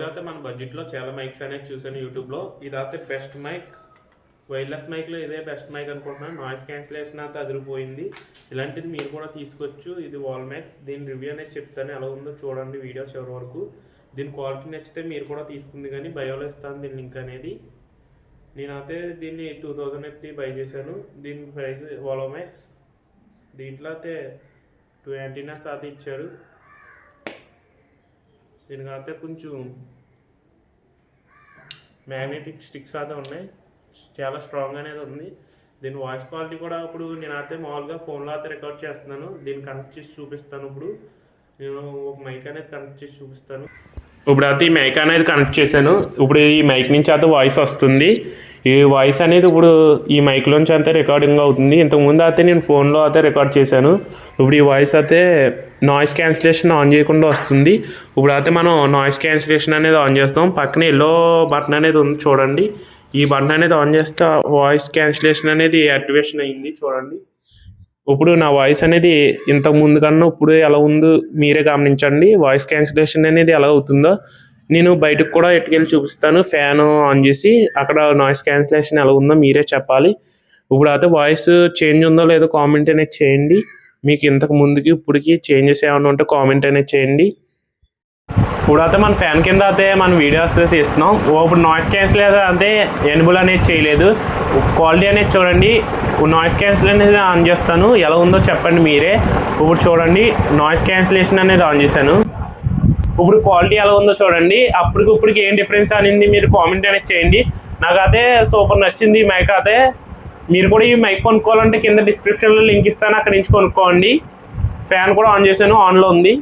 అయితే మన బడ్జెట్లో చాలా మైక్స్ అనేది చూసాను యూట్యూబ్లో. ఇదైతే బెస్ట్ మైక్, వైర్లెస్ మైక్లో ఇదే బెస్ట్ మైక్ అనుకుంటున్నాను. నాయిస్ క్యాన్సిలేషన్ అయితే అదిరిపోయింది. ఇలాంటిది మీరు కూడా తీసుకోవచ్చు. ఇది వాల్మాక్స్. దీని రివ్యూ అనేది చెప్తాను, ఎలా ఉందో చూడండి వీడియో చివరి వరకు. దీని క్వాలిటీ నచ్చితే మీరు కూడా తీసుకుంది, కానీ బయోలో ఇస్తాను దీని లింక్ అనేది. నేనైతే దీన్ని 2000 పెట్టి బై చేశాను. దీని ప్రైస్ వాల్మాక్స్. దీంట్లో అయితే 2 యాంటీనాస్ అయితే ఇచ్చారు. దీనికి అయితే కొంచెం మ్యాగ్నెటిక్ స్టిక్స్ అయితే ఉన్నాయి, చాలా స్ట్రాంగ్ అనేది ఉంది. దీని వాయిస్ క్వాలిటీ కూడా ఇప్పుడు నేనైతే మామూలుగా ఫోన్లో అయితే రికార్డ్ చేస్తున్నాను. దీన్ని కనెక్ట్ చేసి చూపిస్తాను. ఇప్పుడు నేను ఒక మైక్ అనేది కనెక్ట్ చేసి చూపిస్తాను. ఇప్పుడు అయితే ఈ మైక్ అనేది కనెక్ట్ చేశాను. ఇప్పుడు ఈ మైక్ నుంచి అయితే వాయిస్ వస్తుంది. ఈ వాయిస్ అనేది ఇప్పుడు ఈ మైక్లోంచి అయితే రికార్డింగ్ అవుతుంది. ఇంతకుముందు అయితే నేను ఫోన్లో అయితే రికార్డ్ చేశాను. ఇప్పుడు ఈ వాయిస్ అయితే నాయిస్ క్యాన్సిలేషన్ ఆన్ చేయకుండా వస్తుంది. ఇప్పుడు అయితే మనం నాయిస్ క్యాన్సిలేషన్ అనేది ఆన్ చేస్తాం. పక్కన ఎల్లో బటన్ అనేది ఉంది చూడండి. ఈ బటన్ అనేది ఆన్ చేస్తే వాయిస్ క్యాన్సిలేషన్ అనేది యాక్టివేషన్ అయ్యింది చూడండి. ఇప్పుడు నా వాయిస్ అనేది ఇంతకు ముందు కన్నా ఇప్పుడు ఎలా ఉందో మీరే గమనించండి. వాయిస్ క్యాన్సిలేషన్ అనేది ఎలా అవుతుందో నేను బయటకు కూడా ఎట్టుకెళ్ళి చూపిస్తాను. ఫ్యాన్ ఆన్ చేసి అక్కడ నాయిస్ క్యాన్సిలేషన్ ఎలా ఉందో మీరే చెప్పాలి. ఇప్పుడు అయితే వాయిస్ చేంజ్ ఉందో లేదో కామెంట్ అనేది చేయండి. మీకు ఇంతకు ముందుకి ఇప్పటికి చేంజెస్ ఏమైనా ఉంటే కామెంట్ అనేది చేయండి. ఇప్పుడు అయితే మన ఫ్యాన్ కింద అయితే మనం వీడియోస్ తీస్తున్నాం. ఇప్పుడు నాయిస్ క్యాన్సిలేషన్ అయితే ఎనేబుల్ అనేది చేయలేదు. క్వాలిటీ అనేది చూడండి. నాయిస్ క్యాన్సిలేషన్ అనేది ఆన్ చేస్తాను, ఎలా ఉందో చెప్పండి మీరే. ఇప్పుడు చూడండి నాయిస్ క్యాన్సిలేషన్ అనేది ఆన్ చేశాను. ఇప్పుడు క్వాలిటీ ఎలా ఉందో చూడండి. అప్పటికి ఏం డిఫరెన్స్ అనేది మీరు కామెంట్ అనేది చేయండి. నాకైతే సూపర్ నచ్చింది ఈ మైక్ అయితే. మీరు కూడా ఈ మైక్ కొనుక్కోవాలంటే కింద డిస్క్రిప్షన్లో లింక్ ఇస్తాను, అక్కడి నుంచి కొనుక్కోండి. ఫ్యాన్ కూడా ఆన్ చేశాను, ఆన్లో ఉంది.